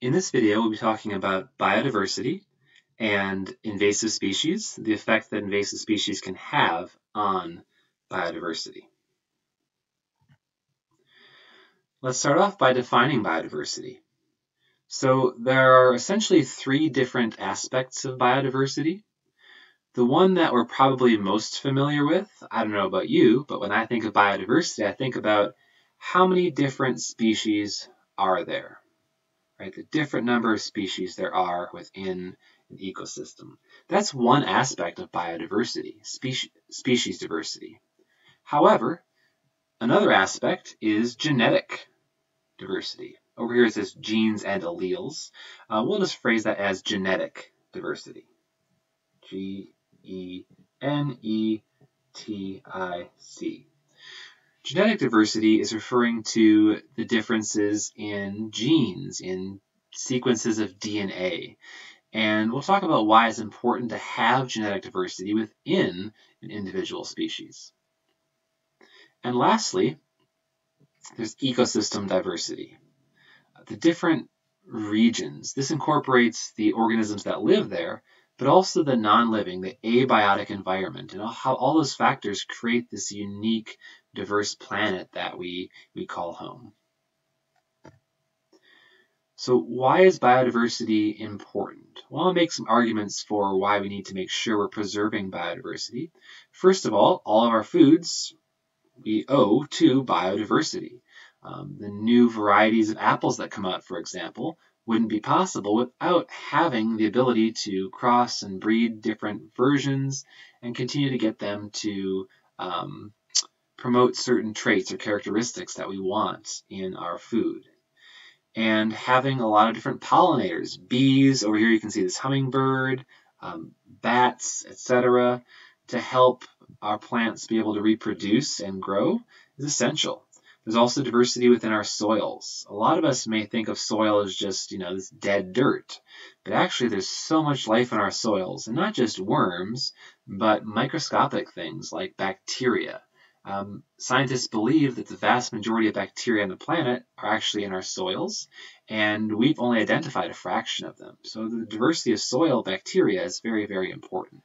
In this video, we'll be talking about biodiversity and invasive species, the effect that invasive species can have on biodiversity. Let's start off by defining biodiversity. So there are essentially three different aspects of biodiversity. The one that we're probably most familiar with, I don't know about you, but when I think of biodiversity, I think about how many different species are there. Right, the different number of species there are within an ecosystem. That's one aspect of biodiversity, species diversity. However, another aspect is genetic diversity. Over here it says genes and alleles. We'll just phrase that as genetic diversity. G-E-N-E-T-I-C. Genetic diversity is referring to the differences in genes, in sequences of DNA. And we'll talk about why it's important to have genetic diversity within an individual species. And lastly, there's ecosystem diversity. The different regions. This incorporates the organisms that live there, but also the non-living, the abiotic environment, and how all those factors create this unique, diverse planet that we call home. So why is biodiversity important? Well, I'll make some arguments for why we need to make sure we're preserving biodiversity. First of all of our foods we owe to biodiversity. The new varieties of apples that come out, for example, wouldn't be possible without having the ability to cross and breed different versions and continue to get them to promote certain traits or characteristics that we want in our food. And having a lot of different pollinators, bees, over here you can see this hummingbird, bats, etc., to help our plants be able to reproduce and grow is essential. There's also diversity within our soils. A lot of us may think of soil as just, this dead dirt, but actually there's so much life in our soils, and not just worms, but microscopic things like bacteria. Scientists believe that the vast majority of bacteria on the planet are actually in our soils, and we've only identified a fraction of them. So the diversity of soil bacteria is very, very important.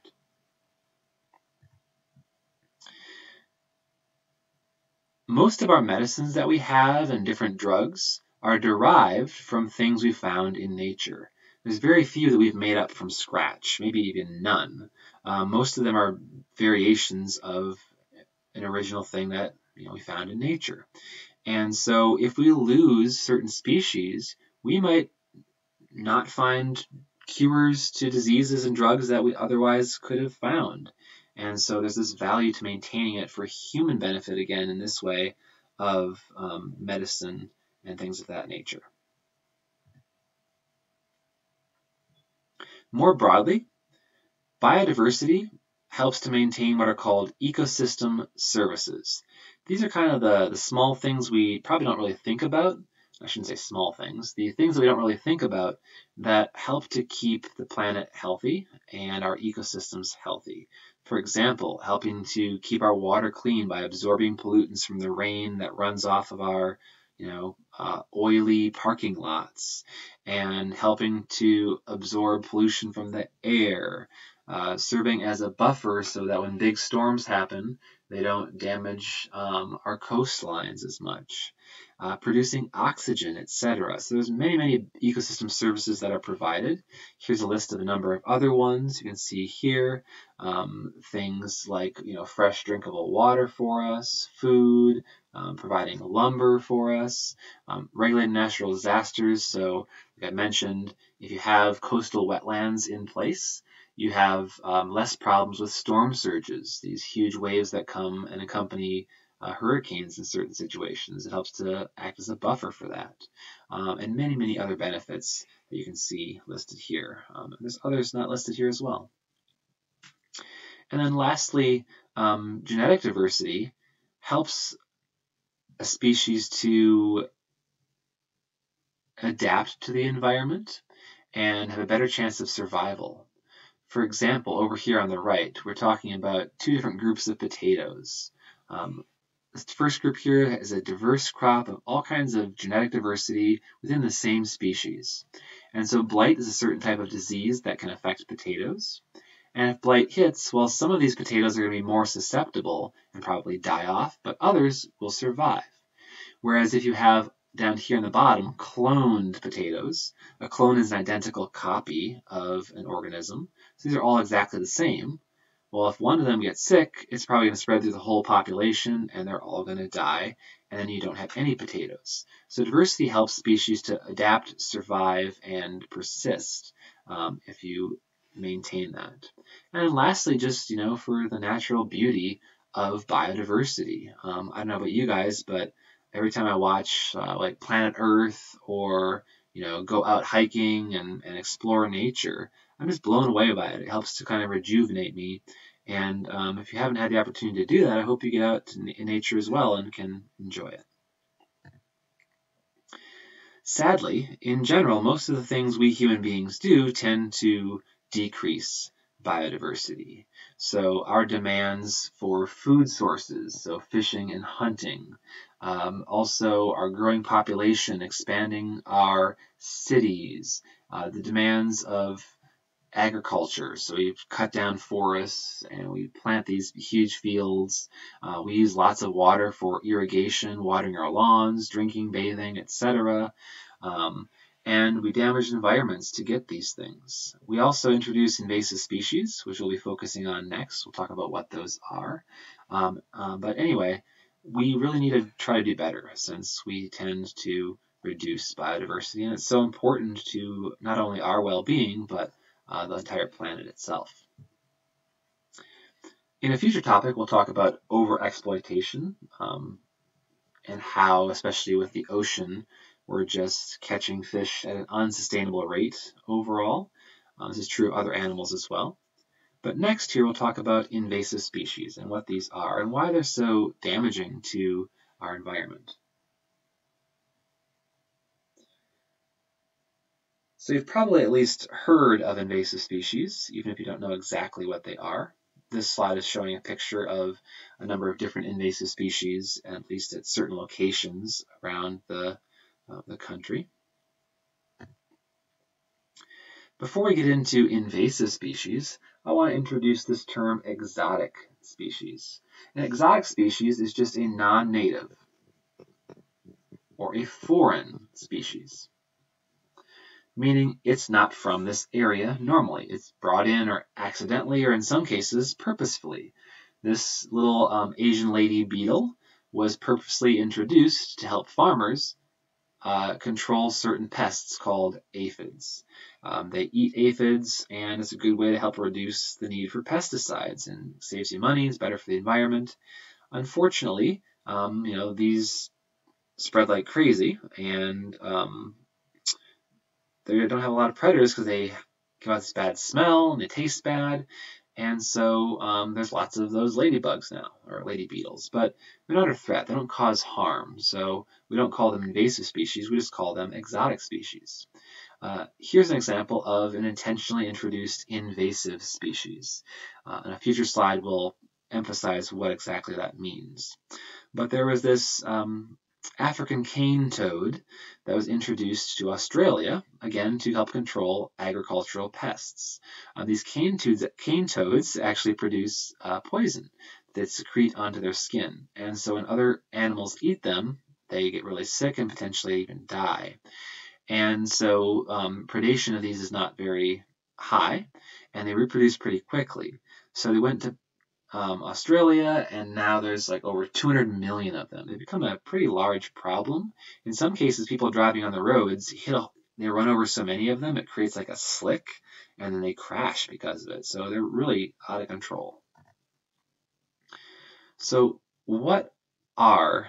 Most of our medicines that we have and different drugs are derived from things we found in nature. There's very few that we've made up from scratch, maybe even none. Most of them are variations of an original thing that we found in nature. And so if we lose certain species, we might not find cures to diseases and drugs that we otherwise could have found. And so there's this value to maintaining it for human benefit, again, in this way of medicine and things of that nature. More broadly, biodiversity helps to maintain what are called ecosystem services. These are kind of the small things we probably don't really think about. I shouldn't say small things. The things that we don't really think about that help to keep the planet healthy and our ecosystems healthy. For example, helping to keep our water clean by absorbing pollutants from the rain that runs off of our oily parking lots, and helping to absorb pollution from the air, serving as a buffer so that when big storms happen, they don't damage our coastlines as much, producing oxygen, etc. So there's many, many ecosystem services that are provided. Here's a list of a number of other ones. You can see here things like fresh drinkable water for us, food, providing lumber for us, regulating natural disasters. So like I mentioned, if you have coastal wetlands in place, you have less problems with storm surges, these huge waves that come and accompany hurricanes in certain situations. It helps to act as a buffer for that. And many, many other benefits that you can see listed here. There's others not listed here as well. And then lastly, genetic diversity helps a species to adapt to the environment and have a better chance of survival. For example, over here on the right, we're talking about two different groups of potatoes. This first group here is a diverse crop of all kinds of genetic diversity within the same species. And so blight is a certain type of disease that can affect potatoes. And if blight hits, well, some of these potatoes are going to be more susceptible and probably die off, but others will survive. Whereas if you have down here in the bottom cloned potatoes, a clone is an identical copy of an organism. So these are all exactly the same. Well, if one of them gets sick, it's probably going to spread through the whole population and they're all going to die, and then you don't have any potatoes. So diversity helps species to adapt, survive, and persist if you maintain that. And then lastly, just, for the natural beauty of biodiversity. I don't know about you guys, but every time I watch like Planet Earth or, go out hiking and explore nature, I'm just blown away by it. It helps to kind of rejuvenate me. And if you haven't had the opportunity to do that, I hope you get out in nature as well and can enjoy it. Sadly, in general, most of the things we human beings do tend to decrease biodiversity. So our demands for food sources, so fishing and hunting, also our growing population, expanding our cities, the demands of agriculture. So we cut down forests and we plant these huge fields. We use lots of water for irrigation, watering our lawns, drinking, bathing, etc. And we damage environments to get these things. We also introduce invasive species, which we'll be focusing on next. We'll talk about what those are. But anyway, we really need to try to do better since we tend to reduce biodiversity. And it's so important to not only our well-being, but the entire planet itself. In a future topic, we'll talk about overexploitation and how, especially with the ocean, we're just catching fish at an unsustainable rate overall. This is true of other animals as well. But next here, we'll talk about invasive species and what these are and why they're so damaging to our environment. So you've probably at least heard of invasive species, even if you don't know exactly what they are. This slide is showing a picture of a number of different invasive species, at least at certain locations around the country. Before we get into invasive species, I want to introduce this term exotic species. An exotic species is just a non-native or a foreign species, meaning it's not from this area normally. It's brought in or accidentally or in some cases purposefully. This little Asian lady beetle was purposely introduced to help farmers control certain pests called aphids. They eat aphids, and it's a good way to help reduce the need for pesticides and saves you money. It's better for the environment. Unfortunately, these spread like crazy, and they don't have a lot of predators because they give out this bad smell and they taste bad. And so there's lots of those ladybugs now, or lady beetles, but they're not a threat. They don't cause harm. So we don't call them invasive species. We just call them exotic species. Here's an example of an intentionally introduced invasive species. In a future slide, we'll emphasize what exactly that means. But there was this African cane toad that was introduced to Australia, again, to help control agricultural pests. These cane toads actually produce poison that secrete onto their skin. And so when other animals eat them, they get really sick and potentially even die. And so predation of these is not very high, and they reproduce pretty quickly. So they went to Australia, and now there's like over 200 million of them. They become a pretty large problem. In some cases, people driving on the roads they run over so many of them, it creates like a slick, and then they crash because of it. So they're really out of control. So what are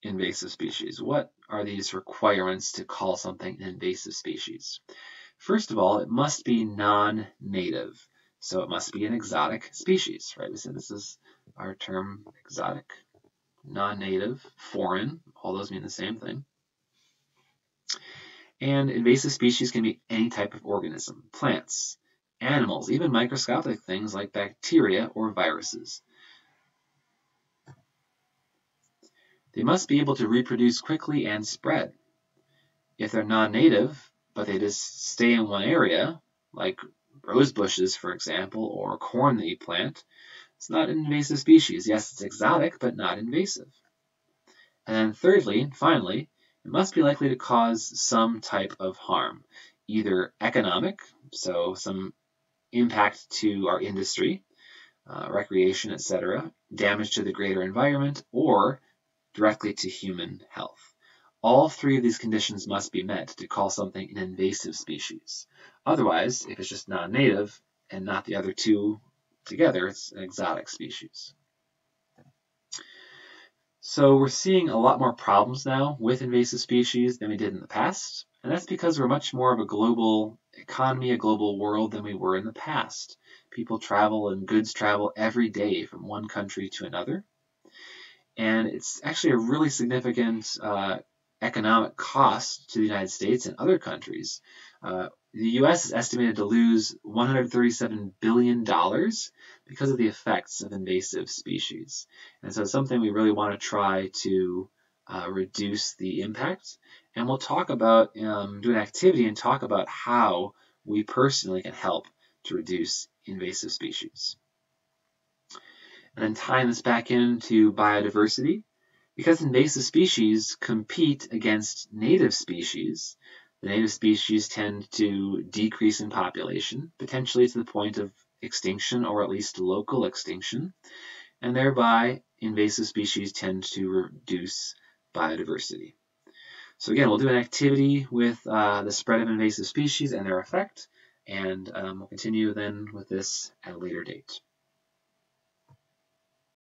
invasive species? What are these requirements to call something an invasive species? First of all, it must be non-native. So it must be an exotic species, right? We said this is our term exotic, non-native, foreign, all those mean the same thing. And invasive species can be any type of organism, plants, animals, even microscopic things like bacteria or viruses. They must be able to reproduce quickly and spread. If they're non-native, but they just stay in one area, like rose bushes, for example, or corn that you plant, it's not an invasive species. Yes, it's exotic, but not invasive. And then thirdly, and finally, it must be likely to cause some type of harm, either economic, so some impact to our industry, recreation, etc., damage to the greater environment, or directly to human health. All three of these conditions must be met to call something an invasive species. Otherwise, if it's just non-native and not the other two together, it's an exotic species. So we're seeing a lot more problems now with invasive species than we did in the past, and that's because we're much more of a global economy, a global world than we were in the past. People travel and goods travel every day from one country to another, and it's actually a really significant economic cost to the United States and other countries. The U.S. is estimated to lose $137 billion because of the effects of invasive species. And so it's something we really want to try to reduce the impact. And we'll talk about, do an activity and talk about how we personally can help to reduce invasive species. And then tying this back into biodiversity, because invasive species compete against native species, the native species tend to decrease in population, potentially to the point of extinction or at least local extinction, and thereby invasive species tend to reduce biodiversity. So again, we'll do an activity with the spread of invasive species and their effect, and we'll continue then with this at a later date.